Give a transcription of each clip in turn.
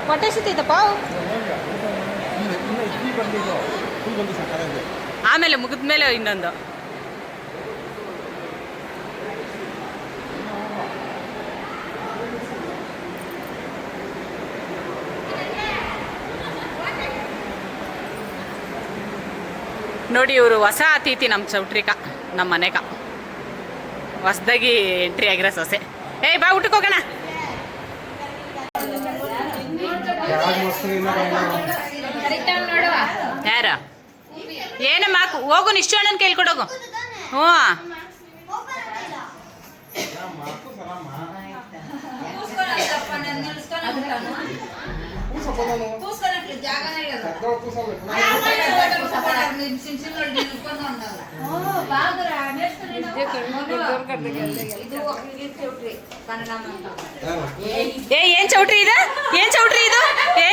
ಹೊಟ್ಟೆ ಸಿತ್ತೈತಪ್ಪ. ಆಮೇಲೆ ಮುಗಿದ್ಮೇಲೆ ಇನ್ನೊಂದು. ನೋಡಿ ಇವರು ಹೊಸ ಅತಿಥಿ ನಮ್ಮ ಚೌಟ್ರಿಕ, ನಮ್ಮ ಮನೆಗ ಹೊಸದಾಗಿ ಎಂಟ್ರಿ ಆಗಿರೋ ಸೊಸೆ. ಏಯ್ ಬಾ ಊಟಕ್ಕೆ ಹೋಗೋಣ. ಯಾರ ಏನಮ್ಮ ಹೋಗು, ನಿಶ್ಚಯಣ್ಣನ ಕೇಳ್ಕೊಡೋಗು. ಹ್ಞೂ ಏನ್ ಚೌಟ್ರಿ ಇದು? ಏನ್ ಚೌಟ್ರಿ ಇದು?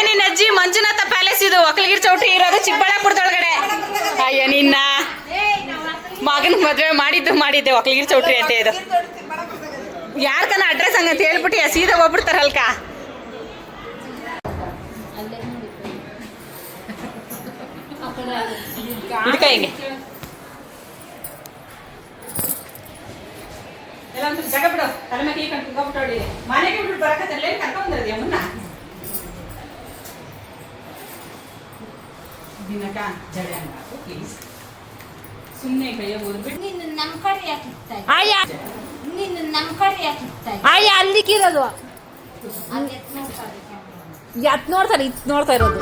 ನಿನ್ನ ಅಜ್ಜಿ ಮಂಜುನಾಥ ಪ್ಯಾಲೇಸ್ ಇದು. ಒಕ್ಕಲಗಿರಿ ಚೌಟ್ರಿ ಇರೋದು ಚಿಕ್ಕಬಳ್ಳಾಪುರದೊಳಗಡೆ. ಅಯ್ಯ ನಿನ್ನ ಮಗನ ಮದ್ವೆ ಮಾಡಿದ್ದೆ ಒಕ್ಕಲಗಿರಿ ಚೌಟ್ರಿ ಅಂತ. ಇದು ಯಾರ್ಕನ ಅಡ್ರೆಸ್ ಹಂಗಂತ ಹೇಳ್ಬಿಟ್ಟು ಸೀದಾ ಹೋಗ್ಬಿಡ್ತಾರಲ್ಕ. ಹಿಡ್ಕ ಹಿಂಗೆ ಜಗ ಬಿಡು. ತಲೆ ಮೇಲೆ ಕರ್ಕೊಂಡ್ಬಿಟ್ಟು ಮನೆಗೆ ಬಿಟ್ಟು ಬರಕತ್ತಲ್ಲ ಕರ್ಕೊಂಡ್ರದಿ ಅಮ್ಮನ್ನ ದಿನಕ ಜಡೆ ಅನ್ಬೇಕು ಪ್ಲೀಸ್. ಸುಮ್ಮನೆ ಕೈಯ ಓದ್ಬಿಟ್ಟು ನಿನ್ನ ನಮ್ಮ ಕಡೆ ಯಾಕಿರ್ತಾ ನಿನ್ನ ನಮ್ಮ ಕಡೆ ಯಾಕಿರ್ತಾ ಅಲ್ಲಿಕ್ಕಿರೋದು ಎತ್ ನೋಡ್ತಾರೆ ಇತ್ ನೋಡ್ತಾ ಇರೋದು.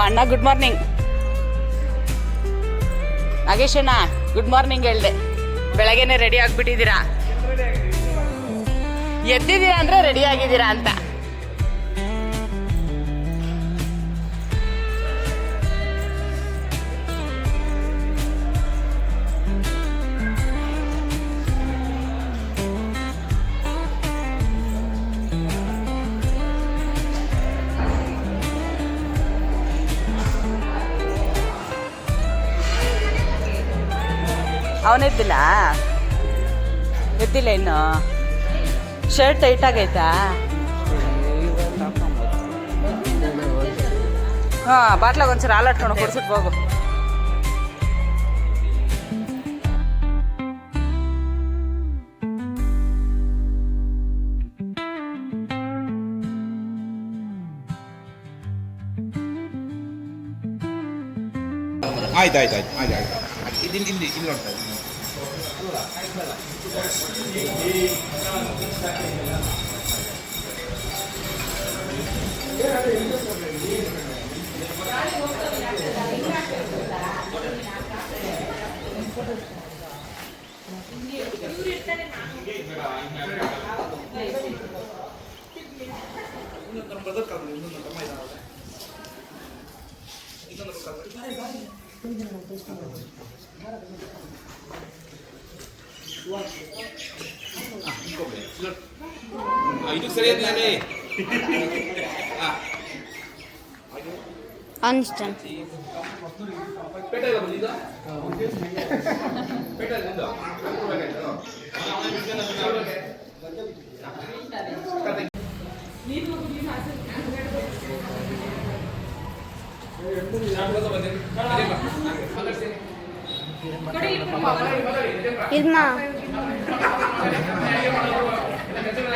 ಅಣ್ಣ ಗುಡ್ ಮಾರ್ನಿಂಗ್. ನಾಗೇಶ್ ಅಣ್ಣ ಗುಡ್ ಮಾರ್ನಿಂಗ್ ಹೇಳ್ದೆ. ಬೆಳಗ್ಗೆನೆ ರೆಡಿ ಆಗಿಬಿಟ್ಟಿದ್ದೀರಾ, ಎದ್ದಿದ್ದೀರಾ ಅಂದರೆ ರೆಡಿ ಆಗಿದ್ದೀರಾ ಅಂತ. ಅವನೆದ್ದಿಲ್ಲ ಇನ್ನು ಶರ್ಟ್ ಟೈಟ್ ಆಗೈತಾ? ಹಾಂ ಬಾಟ್ಲಾಗ ಒಂದ್ಸರಿ ಹಾಲು ಹಾಟ್ಕೊಂಡು ಕೊಡ್ಸಿಟ್ಟು ಹೋಗು. ಆಯ್ತು ಇಲ್ಲಿ ನೋಡ್ತಾ ಇದ್ದೀನಿ. ಇನ್ನೊಂದು ಇದು ಸರಿಯಾದ ಅನಿಸ್ತಾನೆ ಇದ್ಮಾ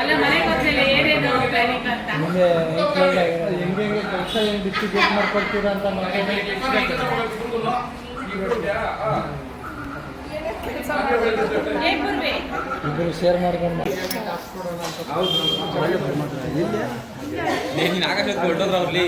ಅಲ್ಲ ಮನೆಗೆ ಹೋದ್ಮೇಲೆ ಏನೇನು ಪ್ಲಾನಿಂಗ್ ಅಂತ ಹೆಂಗೆ ಕೆಲಸ ಡಿಸ್ಟ್ರಿಬ್ಯೂಟ್ ಮಾಡ್ಕೊಡ್ತೀರಾ ಅಂತ ಹೇಗ್ ಬರ್ವಿ ಇಬ್ಬರು ಶೇರ್ ಮಾಡ್ಕೊಂಡು ನೀನು ಆಕಾಶ ಹೊರಟೋದ್ರ ಅವ್ರಲ್ಲಿ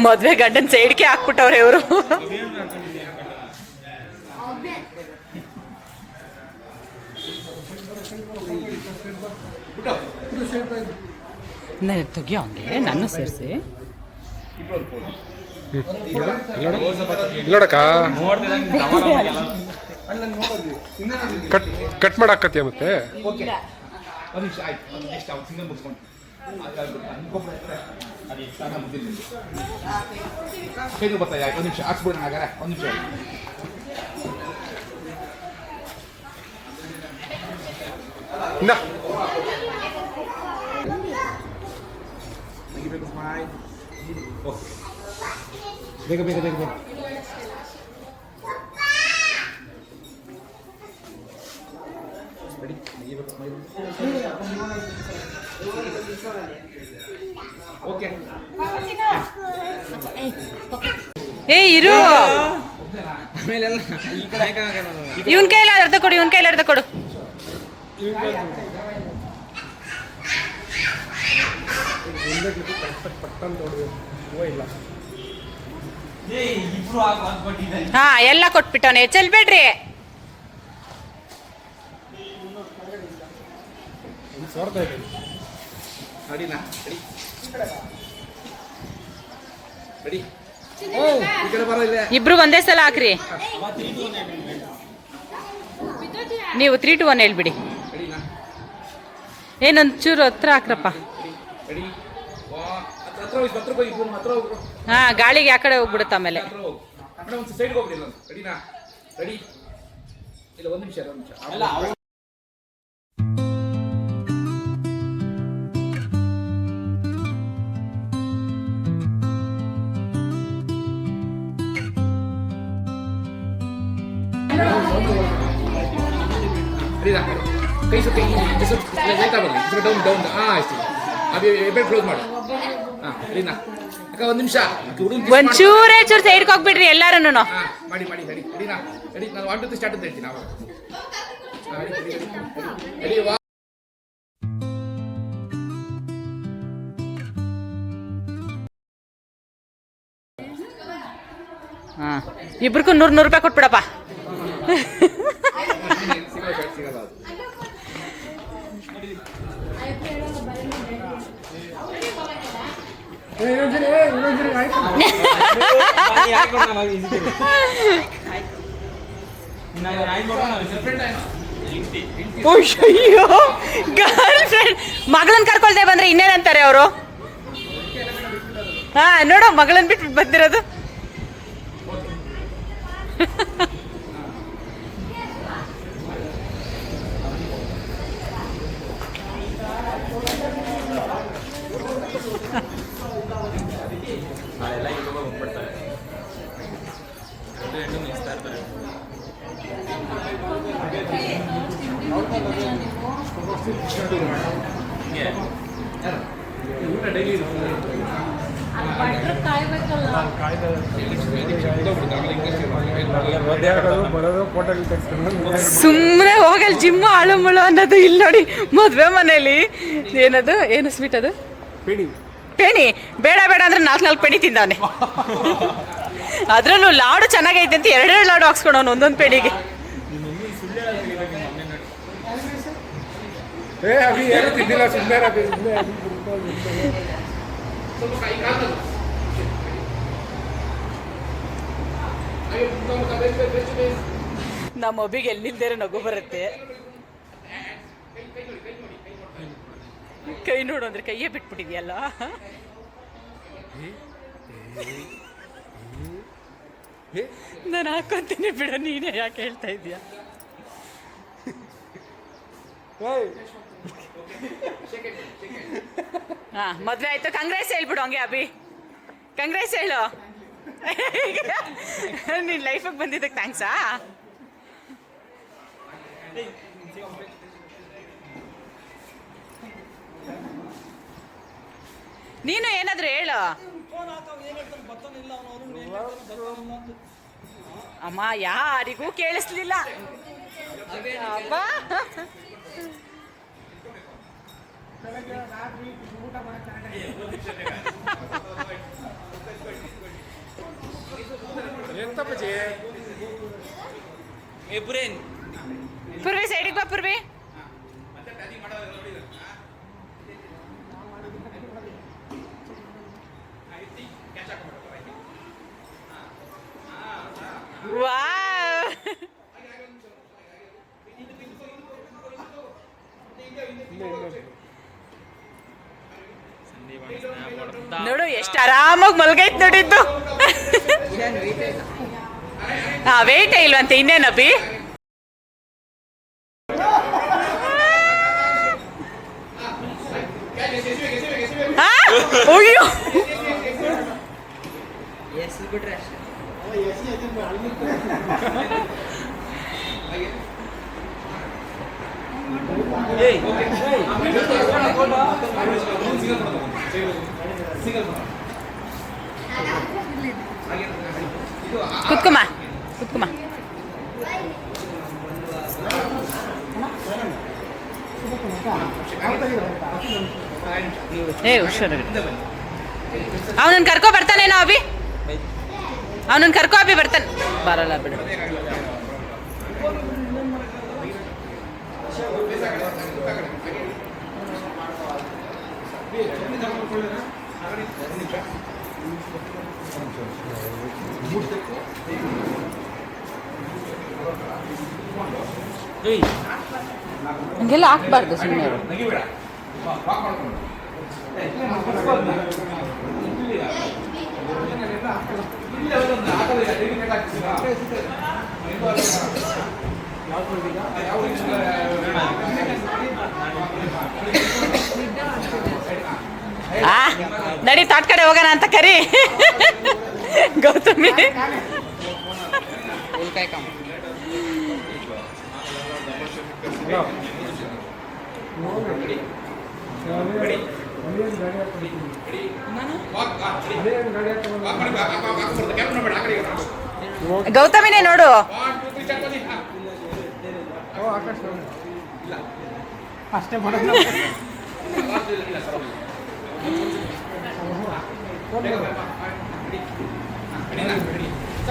ಮದ್ವೆ ಗಂಡನ್ ಸೈಡ್ಗೆ ಹಾಕ್ಬಿಟ್ಟವ್ರೆ ಇವರು ತೆಗಿಯೋ ಹಂಗೆ ನನ್ನ ಸೇರಿಸಿ ನೋಡಕ್ಕ ಕಟ್ ಮಾಡಾಕತ್ತೀಯ ಮತ್ತೆ ಒಂದು ನಿಮಿಷ ಆಯ್ತು ಒಂದು ನೆಕ್ಸ್ಟ್ ಅವ್ರು ಸಿಂಗಲ್ ಮುಗಿಸ್ಕೊಂಡು ಕೈಗೆ ಬರ್ತಾ ಆಯ್ತು ಒಂದು ನಿಮಿಷ ಹಾಕ್ಸ್ಬಿಡೋಣ ಹಾಗಾರೆ ಒಂದು ನಿಮಿಷ ಇಂದ ತೆಗಿಬೇಕು ಸ್ಮೈಲ್ ಓಕೆ ಬೇಗ ಬೇಗ ಬೇಗ ಬೇಗ ರೆಡಿ ತೆಗಿಬೇಕು ಸ್ಮೈಲ್ ಓಕೆ ಏ ಇರು ಆಮೇಲೆ ಈ ಕಡೆ ಇವನ್ ಕೈಲಿ ಅರ್ಧ ಕೊಡು ಇವನ್ ಕೈಲಿ ಅರ್ಧ ಕೊಡು ಹಾ ಎಲ್ಲ ಕೊಟ್ಬಿಟ್ಟವನೆ ಚೆಲ್ಬೇಡ್ರಿ ರೆಡಿನಾ ರೆಡಿ ಈ ಕಡೆ ಬರೋ ಇಲ್ಲೇ ಇಬ್ರು ಒಂದೇ ಸಲ ಹಾಕ್ರಿ ನೀವು 3 to 1 ಹೇಳ್ಬಿಡಿ ರೆಡಿನಾ ಏನೊಂದು ಚೂರು ಹತ್ರ ಹಾಕ್ರಪ್ಪ ರೆಡಿ ಹತ್ರ ಹೋಗಿ ಹತ್ರ ಹೋಗಿ ಹತ್ರ ಹೋಗ್ರು ಹಾ ಗಾಳಿಗೆ ಆ ಕಡೆ ಹೋಗ್ಬಿಡುತ್ತೆ ಆಮೇಲೆ ಹತ್ರ ಹೋಗು ಮೇಡಮ್ ಒಂದು ಸೈಡ್ಗೆ ಹೋಗ್ಬಿಡಿ ನಾನು ರೆಡಿನಾ ರೆಡಿ ಇಲ್ಲ ಒಂದು ನಿಮಿಷ ಅಲ್ಲ ಕೈ ಸುತ್ತ ಡೌನ್ ಡೌನ್ ಆಯ್ತು ಅದು ಎಬ್ಬೆಡ್ ಕ್ಲೋಸ್ ಮಾಡಿ ಹಾಂ ರೆಡಿನಾ ಅಕ್ಕ ಒಂದು ನಿಮಿಷ ಒಂಚೂರೇ ಚೂರು ಸೈಡ್ಗೆ ಹೋಗ್ಬಿಡ್ರಿ ಎಲ್ಲಾರು ಹಾಂ ಮಾಡಿ ಮಾಡಿ ರೆಡಿ ರೆಡಿನಾ ರೆಡಿ ನಾನು 1 2 3 ಸ್ಟಾರ್ಟ್ ಅಂತ ಹೇಳ್ತೀನಿ ಅವಾಗ ರೆಡಿ ವಾ ಹಾ ಇಬ್ರಿಗೂ 100 ರೂಪಾಯಿ ಕೊಟ್ಬಿಡಪ್ಪ ಸಿಗಲ್ಲ ಅದು ಅಯ್ಯೋ ಗರ್ಲ್ ಫ್ರೆಂಡ್ ಮಗಳನ್ನ ಕರ್ಕೊಳ್ದೆ ಬಂದ್ರೆ ಇನ್ನೇನಂತಾರೆ ಅವರು ಹಾ ನೋಡು ಮಗಳನ್ನ ಬಿಟ್ಟು ಬಂದಿರೋದು ಡೈಲಿ ಬರೋದು ಫೋಟೋ ತೆಗ್ಸ್ಕೊಂಡು ಸುಮ್ಮನೆ ಹೋಗಲ್ ಜಿಮ್ ಆಳು ಮುಳು ಅನ್ನೋದು ಇಲ್ಲಿ ನೋಡಿ ಮದುವೆ ಮನೇಲಿ ಏನದು ಏನು ಸ್ವೀಟ್ ಅದು ಬಿಡಿ ಪೇಣಿ ಬೇಡ ಬೇಡ ಅಂದ್ರೆ 4 ಪೇಣಿ ತಿಂದಾನೆ. ಅದ್ರಲ್ಲೂ ಲಾಡು ಚೆನ್ನಾಗೈತೆ ಅಂತ 2 ಲಾಡು ಹಾಕ್ಸ್ಕೊಳೋನು ಒಂದೊಂದು ಪೇಣಿಗೆ. ಏ ಅಭಿ ಏನು ತಿಂದಿಲ್ಲ ಸುಮ್ಮನೆ ಸ್ವಲ್ಪ ಕೈ ಕಾಲು ನಮ್ಮ ಒಬ್ಬಿಗೆ ಎಲ್ಲಿಲ್ದೇರೆ ನಗು ಬರುತ್ತೆ. ಕೈ ನೋಡು ಅಂದ್ರೆ ಕೈಯೇ ಬಿಟ್ಬಿಟ್ಟಿದ್ಯಲ್ಲ. ನಾನು ಹಾಕೊಂತೀನಿ ಬಿಡ, ನೀನೇ ಯಾಕೆ ಹೇಳ್ತಾ ಇದೀಯ? ಹಾ ಮದ್ವೆ ಆಯ್ತು, ಕಂಗ್ರೆಸ್ ಹೇಳ್ಬಿಡು ಹಂಗೆ ಅಭಿ, ಕಂಗ್ರೆಸ್ ಹೇಳು. ನೀನ್ ಲೈಫಿಗೆ ಬಂದಿದ್ದಕ್ಕೆ ಥ್ಯಾಂಕ್ಸಾ. ನೀನು ಏನಾದ್ರು ಹೇಳು ಅಮ್ಮ, ಯಾರಿಗೂ ಕೇಳಿಸ್ಲಿಲ್ಲ. ಅಬ್ಬಾ ಪೂರ್ವಿ ಸೈಡಿಗೆ ಬಾ ಪೂರ್ವಿ. ವಾವ್, ನೋಡು ಎಷ್ಟು ಆರಾಮಾಗಿ ಮಲ್ಗೈತ್ ನೋಡಿದ್ದು. ಹಾ ವೇಟ್ ಇಲ್ವಂತೆ, ಇನ್ನೇನಪ್ಪಿ. ಅಯ್ಯೋ ಕುತ್ಕೊಮ್ಮ ಕುತ್ಕೊಮ್ಮ. ಏ ಹುಷಾರು, ಅವನನ್ನು ಕರ್ಕೊ ಬರ್ತಾನೇನೋ ಅಭಿ, ಅವನನ್ನು ಕರ್ಕೊ ಅಭಿ ಬರ್ತಾನೆ. ಬರಲ್ಲ ಬಿಡು. ಹಂಗೆಲ್ಲ ಹಾಕ್ಬಾರ್ದು ಸುಮ್ಮನೆ. ನಡಿ ತಾಟ್ ಕಡೆ ಹೋಗೋಣ ಅಂತ ಕರಿ ಗೌತಮಿ. ಗೌತಮಿನೇ ನೋಡು. ಅಷ್ಟೇ ಮಾಡೋದು.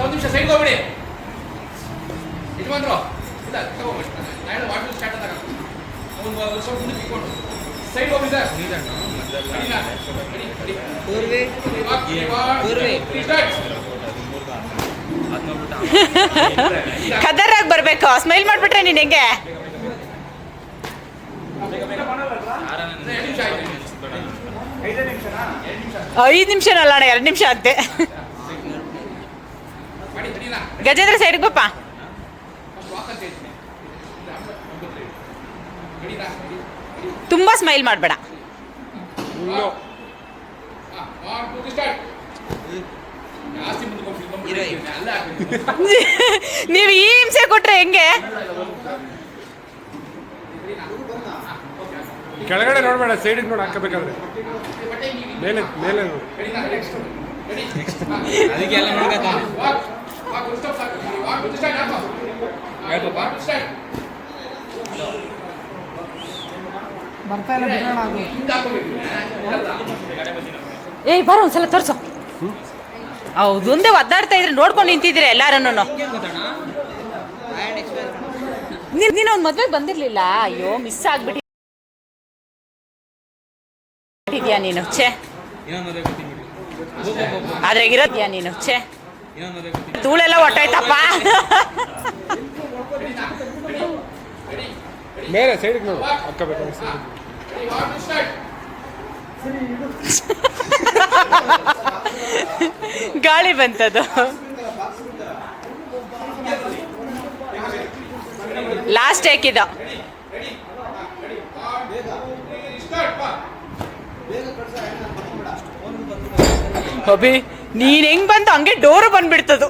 ಒಂದು ನಿಮಿಷ ಸೈಡ್ ಹೋಗ್ಬಿಡಿ. ಯಜಮಾನ್ರು ಇಲ್ಲ ತಗೋಬಿಡಿ, ನಾಳೆ ವಾಟರ್ ಸ್ಟಾರ್ಟ್ ಆದಾಗ ಒಂದು ವರ್ಷ ಮುಂದೆ ಇಟ್ಕೊಂಡು ಸೈಡ್ ಹೋಗಿ ಸರ್. ಕದರಾಗಿ ಬರ್ಬೇಕು, ಸ್ಮೈಲ್ ಮಾಡ್ಬಿಟ್ರೆ ನೀನ್ ಹೆಂಗೆ? 5 ನಿಮಿಷನಲ್ಲ ಅಣ್ಣ, 2 ನಿಮಿಷ ಅಂತೆ. ಗಜೇಂದ್ರ ಸೈಡ್ಗೆ ಬಪ್ಪ. ತುಂಬಾ ಸ್ಮೈಲ್ ಮಾಡಬೇಡ. ನೀವು ಈ ಹಿಂಸೆ ಕೊಟ್ರೆ ಹೆಂಗೆ? ಕೆಳಗಡೆ ನೋಡ್ಬೇಡ, ಸೈಡಿಗೆ ನೋಡಿ ಹಾಕಬೇಕಾದ್ರೆ. ಮೇಲೆ ಮೇಲೆ ನೋಡು. ಅದಕ್ಕೆಲ್ಲ ನೋಡ್ಕೊತಾನೆ. ಬರ್ತಾ ಇಲ್ಲ ಬಿಡೋಣ ಅದು. ಏಯ್ ಬರೋ ಒಂದ್ಸಲ ತೋರ್ಸು. ಹೌದು ಒಂದೇ ಒದ್ದಾಡ್ತಾ ಇದ್ರೆ ನೋಡ್ಕೊಂಡು ನಿಂತಿದ್ದೀರಾ ಎಲ್ಲಾರನ್ನು. ನೀನು ಒಂದು ಮದ್ವೆಗೆ ಬಂದಿರ್ಲಿಲ್ಲ. ಅಯ್ಯೋ ಮಿಸ್ ಆಗ್ಬಿಟ್ಟಿದ್ಯಾ ನೀನು. ಛೇ ಅದ್ರಾಗಿರೋದ್ಯಾ ನೀನು. ಛೇ ಧೂಳೆಲ್ಲ ಹೊಟ್ಟೋಯ್ತಪ್ಪ. ಮೇಲೆ ಸೈಡಿಗೆ ನೋಡು ಹಾಕಬೇಕಾದ್ರೆ. ಗಾಳಿ ಬಂತದು. ಲಾಸ್ಟ್ ಟೇಕಿದ. ಅಭಿ ನೀನ್ ಹೆಂಗ್ ಬಂತು ಹಂಗೆ ಡೋರು ಬಂದ್ಬಿಡ್ತದು.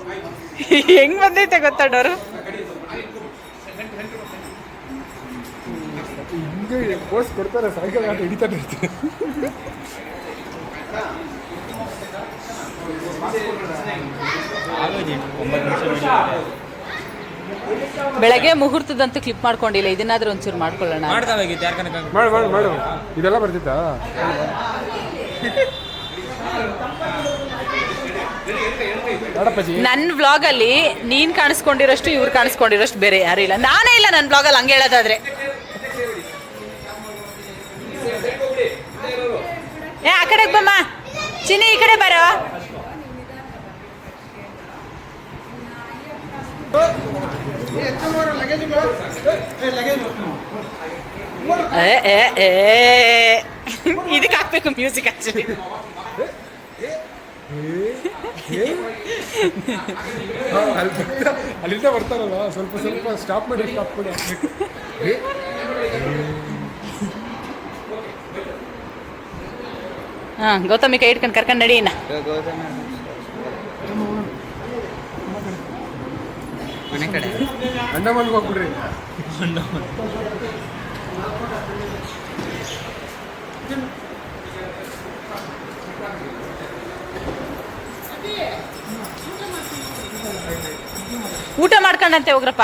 ಹೆಂಗ್ ಬಂದೈತೆ ಗೊತ್ತಾ ಡೋರು. ಹಿಂಗೆ ಪೋಸ್ಟ್ ಕೊಡ್ತಾರೆ, ಸಾಯಂಕಾಲ ಆಟ ಹಿಡಿತಾನೆ ಇರ್ತಾರೆ. ಬೆಳಗ್ಗೆ ಮುಹೂರ್ತದಂತೂ ಕ್ಲಿಪ್ ಮಾಡ್ಕೊಂಡಿಲ್ಲ. ಇದನ್ನಾದ್ರೂ ಒಂಚೂರು ಮಾಡ್ಕೊಳ್ಳೋಣ. ಮಾಡು ಮಾಡು ಮಾಡು. ಇದೆಲ್ಲ ಬರ್ತಿತ್ತಾ? ನನ್ನ ವ್ಲಾಗಲ್ಲಿ ನೀನ್ ಕಾಣಿಸ್ಕೊಂಡಿರೋಷ್ಟು ಇವ್ರು ಕಾಣಿಸ್ಕೊಂಡಿರೋಷ್ಟು ಬೇರೆ ಯಾರು ಇಲ್ಲ. ನಾನೇ ಇಲ್ಲ ನನ್ನ ವ್ಲಾಗಲ್ಲಿ, ಹಂಗೆ ಹೇಳೋದಾದ್ರೆ. ಏ ಆ ಕಡೆಗೆ ಬಮ್ಮ ಚಿನ್ನಿ, ಈ ಕಡೆ ಬರೋ. ಇದಕ್ಕೆ ಹಾಕ್ಬೇಕು ಮ್ಯೂಸಿಕ್ ಆಕ್ಚುಲಿ. ಅಲ್ಲಿಂದ ಬರ್ತಾರಲ್ಲ, ಸ್ವಲ್ಪ ಸ್ವಲ್ಪ ಸ್ಟಾಪ್ ಮಾಡಿ ಹಾಕ್ಬೇಕು. ಹಾ ಗೌತಮಿ ಕೈ ಇಟ್ಕೊಂಡು ಕರ್ಕೊಂಡು ನಡಿ. ಇನ್ನ ಮನೆ ಕಡೆ ಅಂಡಮಾನ್ಗೆ ಹೋಗ್ಬಿಡ್ರಿ. ಊಟ ಮಾಡ್ಕೊಂಡಂತೆ ಹೋಗ್ರಪ್ಪ.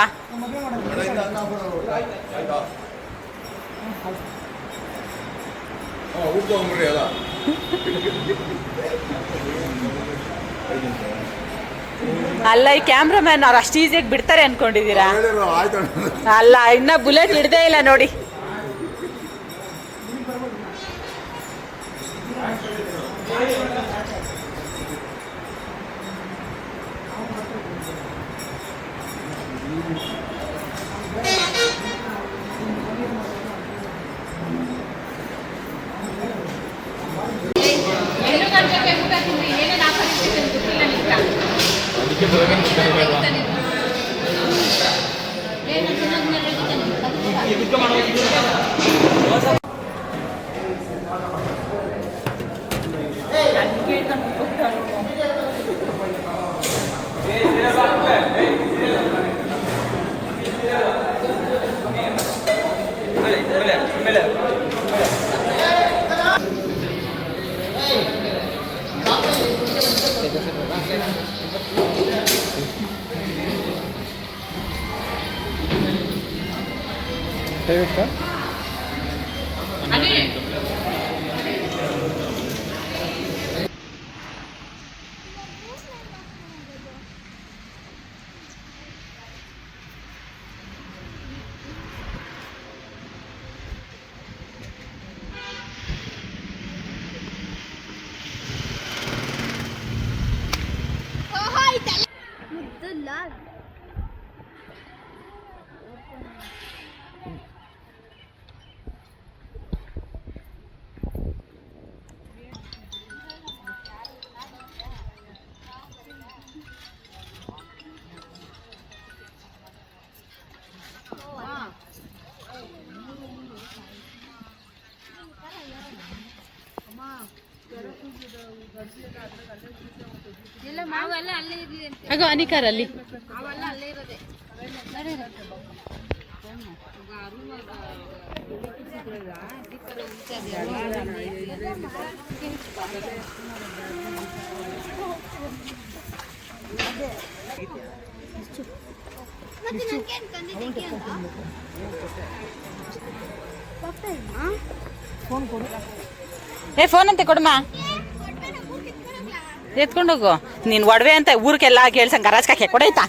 ಅಲ್ಲ ಈ ಕ್ಯಾಮ್ರಾಮ್ಯಾನ್ ಅವ್ರು ಅಷ್ಟು ಈಸಿಯಾಗಿ ಬಿಡ್ತಾರೆ ಅನ್ಕೊಂಡಿದ್ದೀರಾ? ಅಲ್ಲ ಇನ್ನ ಬುಲೆಟ್ ಹಿಡ್ದೇ ಇಲ್ಲ ನೋಡಿ. ಹೇಗುತ್ತಾ? ಅಗೋ ಅನಿಕಾರಲ್ಲಿ ಅವೆಲ್ಲ ಅಲ್ಲೇ ಇರೋದೆ. ಏ ಫೋನ್ ಅಂತೆ ಕೊಡಮ್ಮ ಎತ್ಕೊಂಡೋಗು ನೀನ್ ಒಡವೆ ಅಂತ ಊರಿಗೆಲ್ಲ ಕೇಳ್ಸಂಗ ರಾಜಕಾಕೆ ಕೊಡಾಯ್ತಾ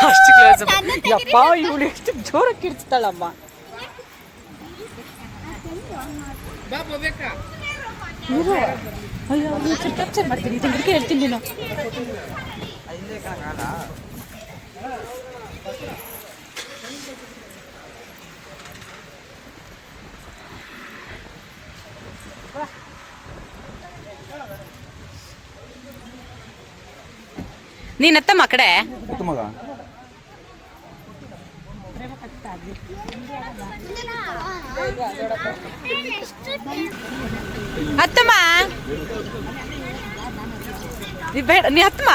ಅಷ್ಟು ಕ್ಲೋಸ್ ಯಪ್ಪ ಇವಳು ಎಷ್ಟು ಜೋರಾಗಿ ಕಿರ್ಚ್ತಾಳಮ್ಮ ಅಯ್ಯೋ ಕ್ಯಾಪ್ಚರ್ ಮಾಡ್ತೀನಿ ಇದಕ್ಕೆ ಹೇಳ್ತೀನಿ ನೀನು ನೀನತ್ತಮ್ಮ ಆ ಕಡೆ ಹತ್ತಮ್ಮ ಬೇಡ ನೀ ಹತ್ತಮ್ಮ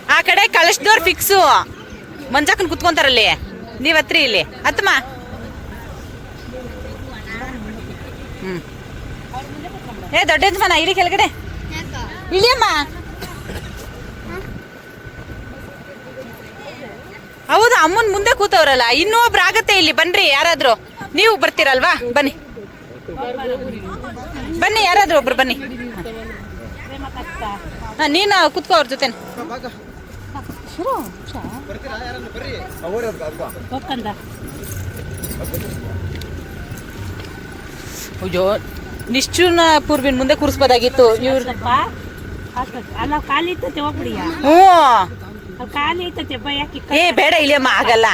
ಆ ಕಡೆ ಕಳಿಸ್ದವ್ರು ಫಿಕ್ಸು ಮಂಜಾಕನ್ ಕುತ್ಕೊಂತಾರಲ್ಲಿ ನೀವ್ ಹತ್ರಿ ಇಲ್ಲಿ ಹತ್ತಮ್ಮ ಏ ದೊಡ್ಡ ಯಜಮಾನ ಇಳಿ ಕೆಳಗಡೆ ಇಳಿಯಮ್ಮ ಹೌದು ಅಮ್ಮನ್ ಮುಂದೆ ಕೂತವ್ರಲ್ಲ ಇನ್ನೂ ಒಬ್ರು ಆಗತ್ತೆ ಇಲ್ಲಿ ಬನ್ರಿ ಯಾರಾದ್ರೂ ನೀವು ಬರ್ತೀರಲ್ವಾ ಬನ್ನಿ ಬನ್ನಿ ಯಾರಾದ್ರೂ ಒಬ್ರು ಬನ್ನಿ ನೀನು ಕುತ್ಕೋ ಅವ್ರ ಜೊತೆ ಅಯ್ಯೋ ನಿಶ್ಚೂನ ಪೂರ್ವಿನ ಮುಂದೆ ಕೂರಿಸ್ಬೋದಾಗಿತ್ತು ಇವ್ರ ಅಲ್ಲ ಖಾಲಿ ಇರ್ತತೆ ಹೋಗ್ಬಿಡಿಯ ಹ್ಞೂ ಖಾಲಿ ಐತತೆ ಯಾಕೆ ಏ ಬೇಡ ಇಳಿಯಮ್ಮ ಆಗಲ್ಲ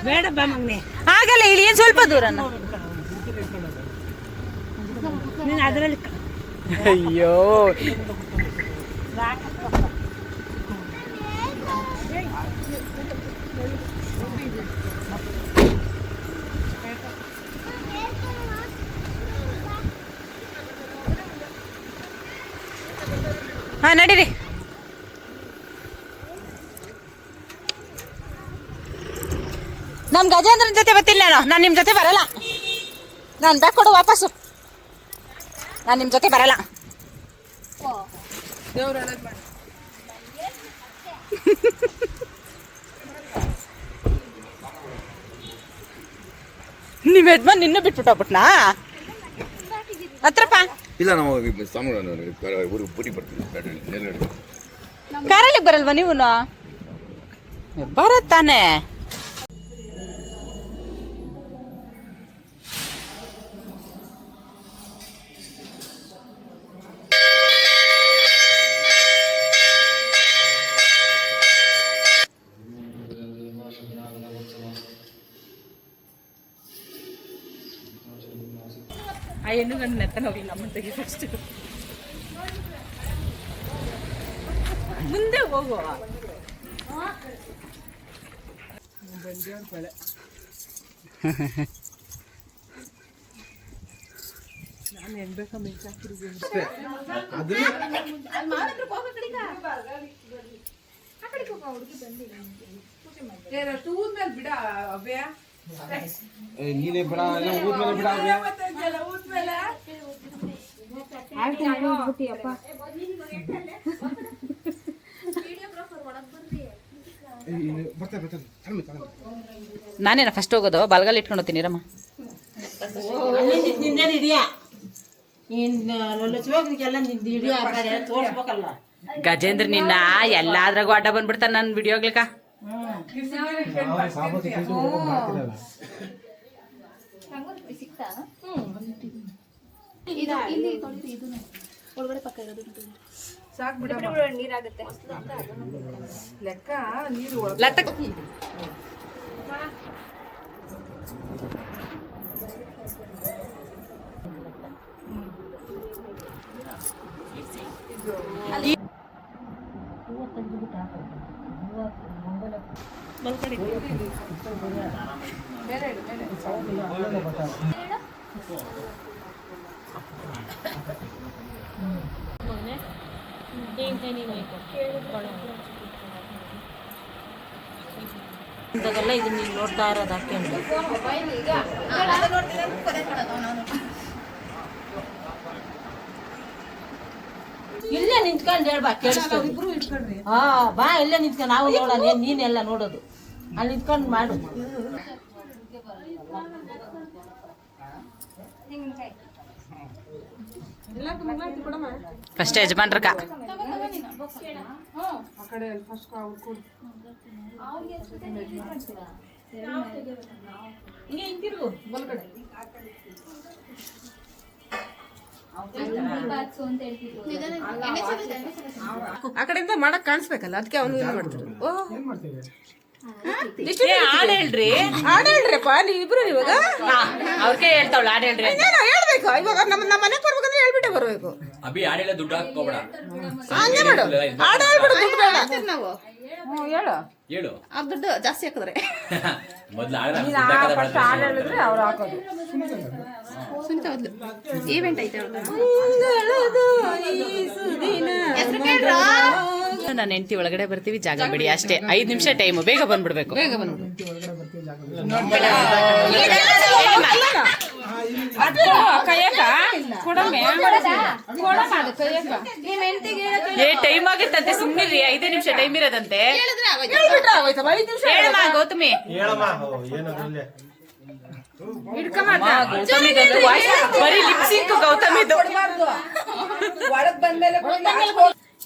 ಬೇಡ ಬಾ ಮಗ್ನೆ ಆಗಲ್ಲ ಇಳಿ ಏನ್ ಸ್ವಲ್ಪ ದೂರನ ನೀನು ಅದರಲ್ಲಿ ಅಯ್ಯೋ ಹಾ ನಡೀರಿ ನಮ್ ಗಜೇಂದ್ರನ್ ಜೊತೆ ಬರ್ತಿಲ್ಲ ನಾನು ನಿಮ್ ಜೊತೆ ಬರಲ್ಲ ನಾನು ಬ್ಯಾಗ್ ಕೊಡು ವಾಪಸ್ಸು ನಾನು ನಿಮ್ ಜೊತೆ ಬರಲ್ಲ ನಿಮ್ ಯಜಮಾನ್ ನಿನ್ನೂ ಬಿಟ್ಬಿಟ್ಟೋಗ್ಬಿಟ್ನಾ ಹತ್ರಪ್ಪ ಇಲ್ಲ ನಾವು ಊರಿಗೆ ಪೂರಿ ಬರ್ತೀವಿ ಕಾರಲ್ಲಿ ಬರಲ್ವಾ ನೀವು ಬರತ್ತಾನೆ ಆ ಹೆಣ್ಣು ಗಂಡು ನೆತ್ತನ ಹೋಗ್ಲಿಲ್ಲ ಅಮ್ಮನ ತೆಗಿ ಫಸ್ಟ್ ಮುಂದೆ ಹೋಗುವ ನೀನೇ ಬಿಡ ಊದ್ಮೇಲೆ ಬಿಡ ನಾನೇನ ಫಸ್ಟ್ ಹೋಗೋದು ಬಲಗಲ್ಲಿ ಇಟ್ಕೊಂಡು ಹೋಗ್ತೀನಿ ರಮ್ಮ ಗಜೇಂದ್ರ ನಿನ್ನ ಎಲ್ಲಾದ್ರಾಗೂ ಅಡ್ಡ ಬಂದ್ಬಿಡ್ತಾನ ನನ್ನ ವಿಡಿಯೋಗ್ಲಿಕ್ಕ ನೀರಾಗುತ್ತೆ. ಲತ್ತ ಇಂಥದ್ದೆಲ್ಲ ಇದನ್ನ ನೀವು ನೋಡ್ತಾ ಇರೋದು ಹಾಕ್ಕೊಂಡು ಇಲ್ಲೇ ನಿಂತ್ಕೊಂಡು ಹೇಳ್ಬಾ ಕೇಳಿಸ್ಕೊಂಡು. ಹಾ ಬಾ ಇಲ್ಲೇ ನಿಂತ್ಕೊಂಡು ನಾವು ನೋಡೋಣ ನೀನೆಲ್ಲ ನೋಡೋದು ಅಲ್ಲಿ ನಿಂತ್ಕೊಂಡು ಮಾಡು. ಫಸ್ಟ್ ಯಜಮಾನ್ರಕ್ಕ ಆ ಕಡೆಯಿಂದ ಮಾಡಕ್ ಕಾಣಿಸ್ಬೇಕಲ್ಲ, ಅದಕ್ಕೆ ಅವನು ಏನು ಮಾಡ್ತಾರೆ. ಹಾಡು ಹೇಳ್ರಿ ಹಾಡು ಹೇಳ್ರಪ್ಪ ನೀವಿಬ್ರು ಇವಾಗ. ಅವ್ರಿಗೆ ಹೇಳ್ತಾವಳ ಹಾಡು ಹೇಳ್ರಿ ಅಂತ. ಏನೋ ಹೇಳ್ಬೇಕು ಇವಾಗ. ನಮ್ಮ ಮನೆಗೆ ಬರ್ಬೇಕಂದ್ರೆ ಹೇಳ್ಬಿಟ್ಟೆ ಬರ್ಬೇಕು. ಅಭಿ ಆಡಿಲ್ಲ ದುಡ್ಡು ಹಾಕೋಬೇಡ. ಹಂಗೆ ಮಾಡು, ಹಾಡು ಹೇಳ್ಬಿಡು, ದುಡ್ಡು ಬೇಡ ನಾವು. ಹೇಳು ಹೇಳು ಆ ದುಡ್ಡು ಜಾಸ್ತಿ ಹಾಕಿದ್ರೆ ಮೊದ್ಲು ಹಾಡು ಹೇಳಿದ್ರೆ ಅವ್ರು ಹಾಕೋದು. ಈವೆಂಟ್ ಐತೆ ನನ್ನ ಹೆಂಡತಿ ಒಳಗಡೆ ಬರ್ತೀವಿ, ಜಾಗ ಬಿಡಿ ಅಷ್ಟೇ. 5 ನಿಮಿಷ ಟೈಮು, ಬೇಗ ಬಂದ್ಬಿಡ್ಬೇಕು. ಏ ಟೈಮ್ ಆಗತ್ತಂತೆ, ಸುಮ್ಮನಿರಿ. 5 ನಿಮಿಷ ಟೈಮ್ ಇರೋದಂತೆ. ಹೇಳಮ್ಮ ಗೌತಮಿ. ಗೌತಮಿದಂತೂ ಬರೀ ಲಿಪ್ಸಿಂಕ್ ಗೌತಮಿದು.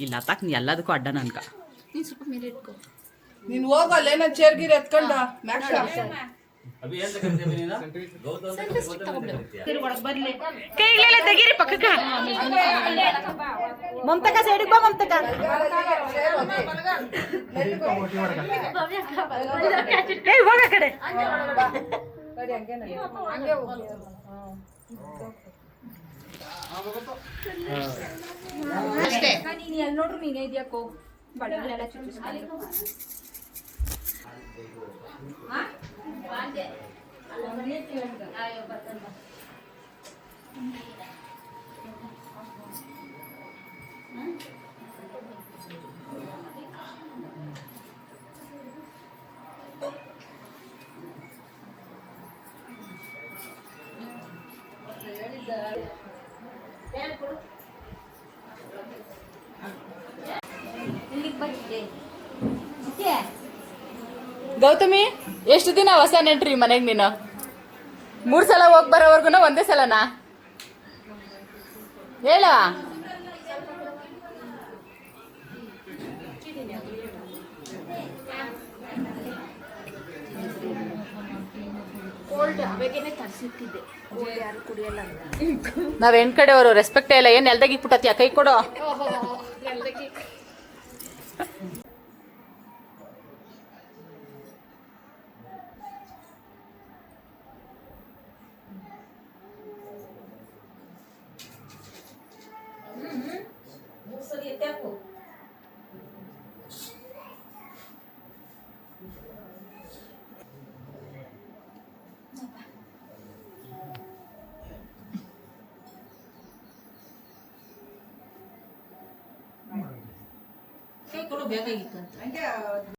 ಇಲ್ಲ ತಾಕ್ ನೀ ಎಲ್ಲದಕ್ಕೂ ಅಡ್ಡ ನನ್ಕ. ನೀನ್ ಹೋಗಲ್ಲ ಏನೋ ಚೇರ್ಗಿರಿ ಎತ್ಕೊಂಡ ಕೈಗಳೆಲ್ಲ ತೆಗೀರಿ ಪಕ್ಕಕ್ಕ. ಮಮತಕ ಸೈಡಿಗೆ ಬಾ ಮಮತಕ. ಹೋಗ ಕಡೆ. ನೋಡ್ರಿ ನೀನ್ ಇದೆಯಾಕೋ ಬಡಗಳೆಲ್ಲ ಚುಚ್ಚಿಸ್ಕೊಂಡು ಗೌತಮಿ, ಎಷ್ಟು ದಿನ ಹೊಸ ನೆಂಟ್ರಿ ಮನೆಗ್ ನೀನು? 3 ಸಲ ಹೋಗ್ ಬರೋವರ್ಗುನ ಒಂದೇ ಸಲನಾ? ಹೇಳ. ನಾವ್ ಹೆಣ್ ಕಡೆಯವರು ರೆಸ್ಪೆಕ್ಟೇ ಇಲ್ಲ. ಏನ್ ನೆಲ್ದಾಗಿ ಇಟ್ಬಿಟ್ಟತ್ಯಾ? ಕೈ ಕೊಡೋ. ಬೇಗ ಇಕ್ಕಂತ